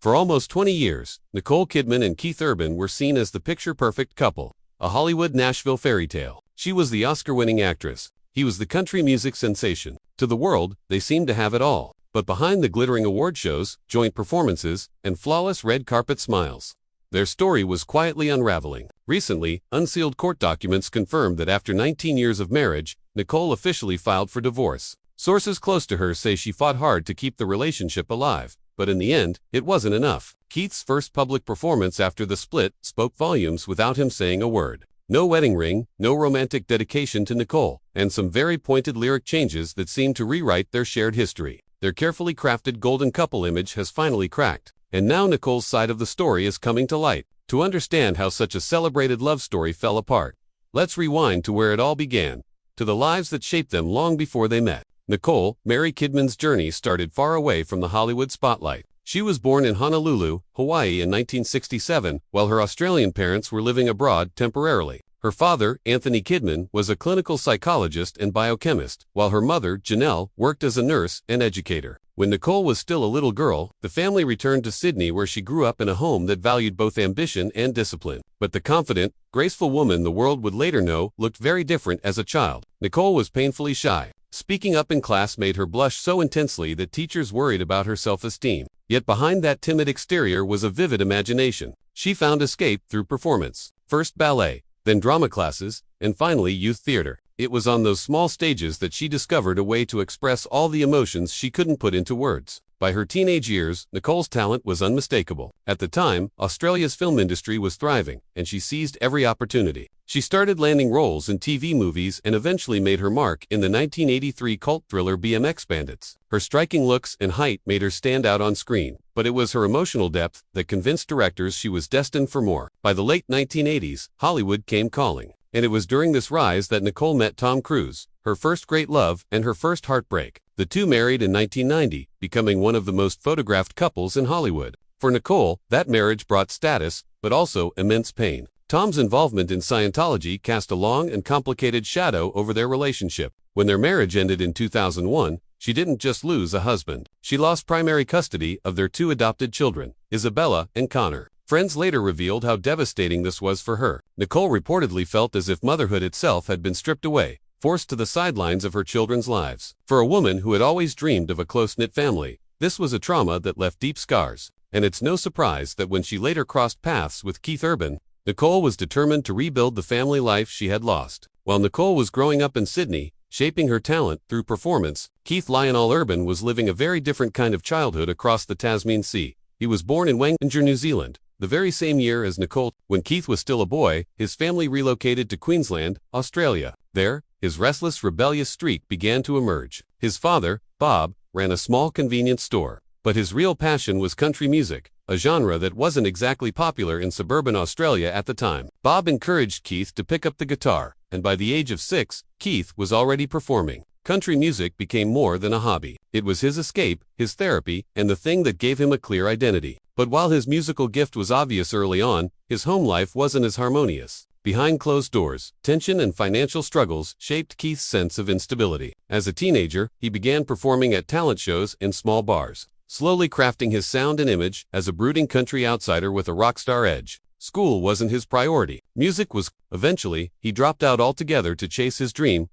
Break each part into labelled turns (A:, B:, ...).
A: For almost 20 years, Nicole Kidman and Keith Urban were seen as the picture-perfect couple, a Hollywood Nashville fairy tale. She was the Oscar-winning actress. He was the country music sensation. To the world, they seemed to have it all. But behind the glittering award shows, joint performances, and flawless red carpet smiles, their story was quietly unraveling. Recently, unsealed court documents confirmed that after 19 years of marriage, Nicole officially filed for divorce. Sources close to her say she fought hard to keep the relationship alive, but in the end, it wasn't enough. Keith's first public performance after the split spoke volumes without him saying a word. No wedding ring, no romantic dedication to Nicole, and some very pointed lyric changes that seemed to rewrite their shared history. Their carefully crafted golden couple image has finally cracked, and now Nicole's side of the story is coming to light. To understand how such a celebrated love story fell apart, let's rewind to where it all began, to the lives that shaped them long before they met. Nicole, Mary Kidman's journey started far away from the Hollywood spotlight. She was born in Honolulu, Hawaii in 1967, while her Australian parents were living abroad temporarily. Her father, Anthony Kidman, was a clinical psychologist and biochemist, while her mother, Janelle, worked as a nurse and educator. When Nicole was still a little girl, the family returned to Sydney, where she grew up in a home that valued both ambition and discipline. But the confident, graceful woman the world would later know looked very different as a child. Nicole was painfully shy. Speaking up in class made her blush so intensely that teachers worried about her self-esteem. Yet behind that timid exterior was a vivid imagination. She found escape through performance. First ballet, then drama classes, and finally youth theater. It was on those small stages that she discovered a way to express all the emotions she couldn't put into words. By her teenage years, Nicole's talent was unmistakable. At the time, Australia's film industry was thriving, and she seized every opportunity. She started landing roles in TV movies and eventually made her mark in the 1983 cult thriller BMX Bandits. Her striking looks and height made her stand out on screen, but it was her emotional depth that convinced directors she was destined for more. By the late 1980s, Hollywood came calling, and it was during this rise that Nicole met Tom Cruise, her first great love and her first heartbreak. The two married in 1990, becoming one of the most photographed couples in Hollywood. For Nicole, that marriage brought status, but also immense pain. Tom's involvement in Scientology cast a long and complicated shadow over their relationship. When their marriage ended in 2001, she didn't just lose a husband. She lost primary custody of their two adopted children, Isabella and Connor. Friends later revealed how devastating this was for her. Nicole reportedly felt as if motherhood itself had been stripped away, forced to the sidelines of her children's lives. For a woman who had always dreamed of a close-knit family, this was a trauma that left deep scars. And it's no surprise that when she later crossed paths with Keith Urban, Nicole was determined to rebuild the family life she had lost. While Nicole was growing up in Sydney, shaping her talent through performance, Keith Lionel Urban was living a very different kind of childhood across the Tasman Sea. He was born in Whangangi, New Zealand, the very same year as Nicole. When Keith was still a boy, his family relocated to Queensland, Australia. There, his restless, rebellious streak began to emerge. His father, Bob, ran a small convenience store, but his real passion was country music, a genre that wasn't exactly popular in suburban Australia at the time. Bob encouraged Keith to pick up the guitar, and by the age of 6, Keith was already performing. Country music became more than a hobby. It was his escape, his therapy, and the thing that gave him a clear identity. But while his musical gift was obvious early on, his home life wasn't as harmonious. Behind closed doors, tension and financial struggles shaped Keith's sense of instability. As a teenager, he began performing at talent shows and small bars, slowly crafting his sound and image as a brooding country outsider with a rock star edge. School wasn't his priority. Music was. Eventually, he dropped out altogether to chase his dream.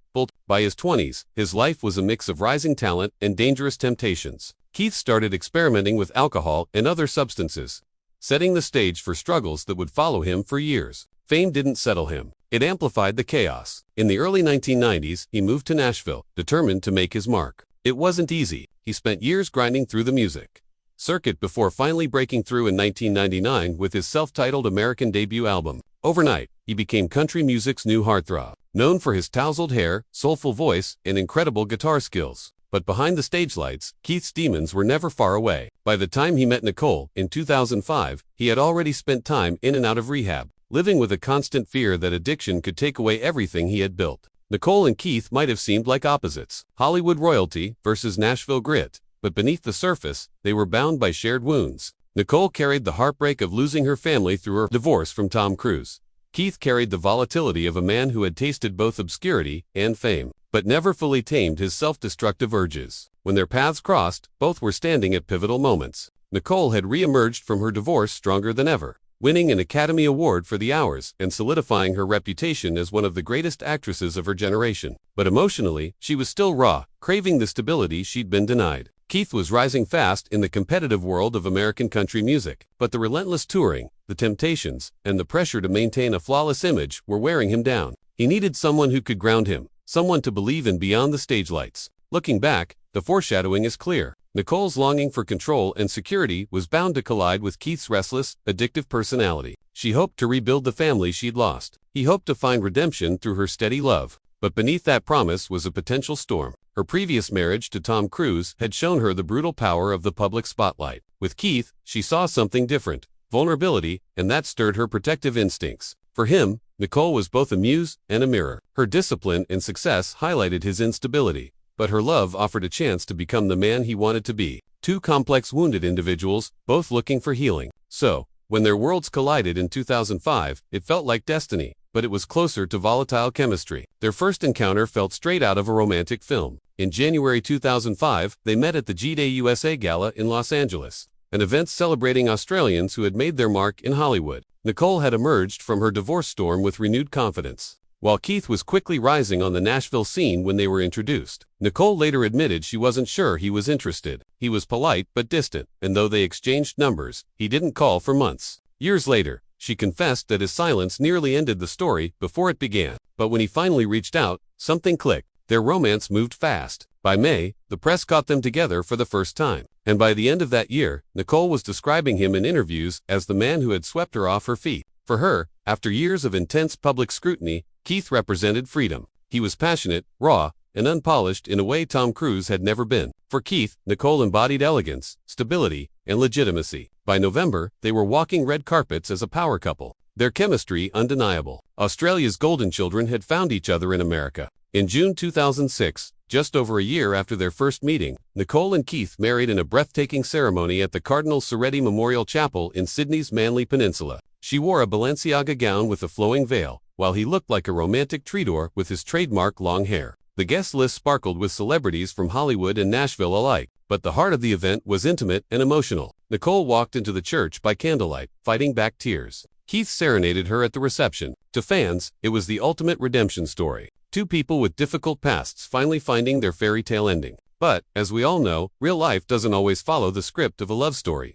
A: By his 20s, his life was a mix of rising talent and dangerous temptations. Keith started experimenting with alcohol and other substances, setting the stage for struggles that would follow him for years. Fame didn't settle him. It amplified the chaos. In the early 1990s, he moved to Nashville, determined to make his mark. It wasn't easy. He spent years grinding through the music circuit before finally breaking through in 1999 with his self-titled American debut album. Overnight, he became country music's new heartthrob, known for his tousled hair, soulful voice, and incredible guitar skills. But behind the stage lights, Keith's demons were never far away. By the time he met Nicole, in 2005, he had already spent time in and out of rehab, living with a constant fear that addiction could take away everything he had built. Nicole and Keith might have seemed like opposites, Hollywood royalty versus Nashville grit, but beneath the surface, they were bound by shared wounds. Nicole carried the heartbreak of losing her family through her divorce from Tom Cruise. Keith carried the volatility of a man who had tasted both obscurity and fame, but never fully tamed his self-destructive urges. When their paths crossed, both were standing at pivotal moments. Nicole had re-emerged from her divorce stronger than ever, winning an Academy Award for The Hours and solidifying her reputation as one of the greatest actresses of her generation. But emotionally, she was still raw, craving the stability she'd been denied. Keith was rising fast in the competitive world of American country music, but the relentless touring, the temptations, and the pressure to maintain a flawless image were wearing him down. He needed someone who could ground him, someone to believe in beyond the stage lights. Looking back, the foreshadowing is clear. Nicole's longing for control and security was bound to collide with Keith's restless, addictive personality. She hoped to rebuild the family she'd lost. He hoped to find redemption through her steady love. But beneath that promise was a potential storm. Her previous marriage to Tom Cruise had shown her the brutal power of the public spotlight. With Keith, she saw something different, vulnerability, and that stirred her protective instincts. For him, Nicole was both a muse and a mirror. Her discipline and success highlighted his instability, but her love offered a chance to become the man he wanted to be. Two complex wounded individuals, both looking for healing. So, when their worlds collided in 2005, it felt like destiny, but it was closer to volatile chemistry. Their first encounter felt straight out of a romantic film. In January 2005, they met at the G-Day USA Gala in Los Angeles, an event celebrating Australians who had made their mark in Hollywood. Nicole had emerged from her divorce storm with renewed confidence, while Keith was quickly rising on the Nashville scene when they were introduced. Nicole later admitted she wasn't sure he was interested. He was polite but distant, and though they exchanged numbers, he didn't call for months. Years later, she confessed that his silence nearly ended the story before it began. But when he finally reached out, something clicked. Their romance moved fast. By May, the press caught them together for the first time. And by the end of that year, Nicole was describing him in interviews as the man who had swept her off her feet. For her, after years of intense public scrutiny, Keith represented freedom. He was passionate, raw, and unpolished in a way Tom Cruise had never been. For Keith, Nicole embodied elegance, stability, and legitimacy. By November, they were walking red carpets as a power couple. Their chemistry undeniable. Australia's golden children had found each other in America. In June 2006, just over a year after their first meeting, Nicole and Keith married in a breathtaking ceremony at the Cardinal Soretti Memorial Chapel in Sydney's Manly Peninsula. She wore a Balenciaga gown with a flowing veil, while he looked like a romantic troubadour with his trademark long hair. The guest list sparkled with celebrities from Hollywood and Nashville alike, but the heart of the event was intimate and emotional. Nicole walked into the church by candlelight, fighting back tears. Keith serenaded her at the reception. To fans, it was the ultimate redemption story. Two people with difficult pasts finally finding their fairy tale ending. But, as we all know, real life doesn't always follow the script of a love story.